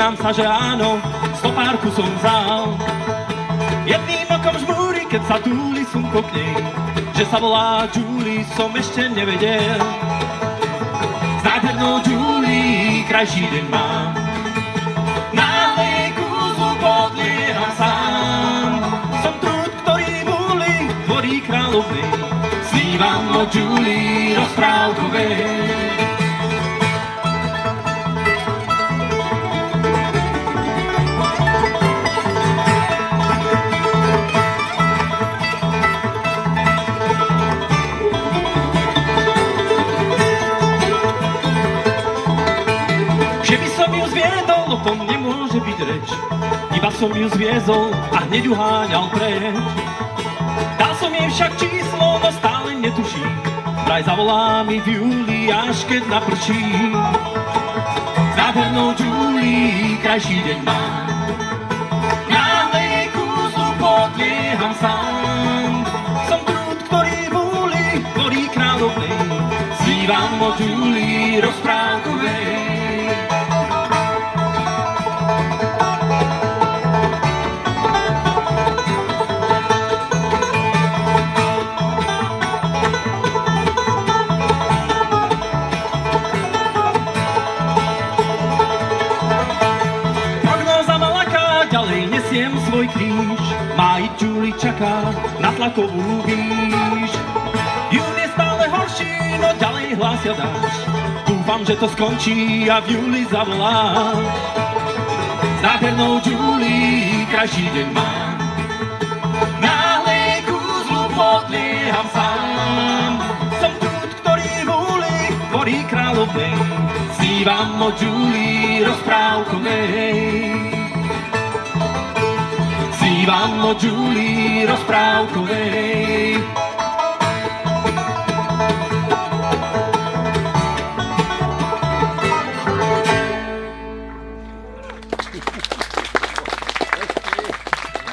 priznám sa, že áno, stopárku som vzal. Jedným okom žmúri, keď sa túli slnko k nej, že sa volá Julie, som ešte nevedel. S nádhernou Julie krajší deň mám, náhle jej kúzlu podlieham sám. Som trúd, ktorý múli tvorí kráľovnej, snívam o Julie rozprávkovej. Že by som ju zviedol, o tom nemôže byť reč. Iba som ju zviezol a hneď uháňal preč. Dal som jej však číslo, no stále netuší. Vraj zavolá mi v júli, až keď naprší. S nádhernou Julie krajší deň mám, náhle jej kúzlu podlieham sám. Som trúd, ktorý vúli tvorí kráľovnej, snívam o Julie rozprávkovej. Nesiem svoj kríž, má i Julie čaká na tlakovú výš. Jún je stále horší, no ďalej hlásia dáš. Dúfam, že to skončí a v júli zavolá. S nádhernou Julie krajší deň mám, náhle jej kúzlu podlieham sám. Som trúd, ktorý vúli tvorí kráľovnej, snívam o Julie rozprávkovej. Snívam o Julie rozprávkovej.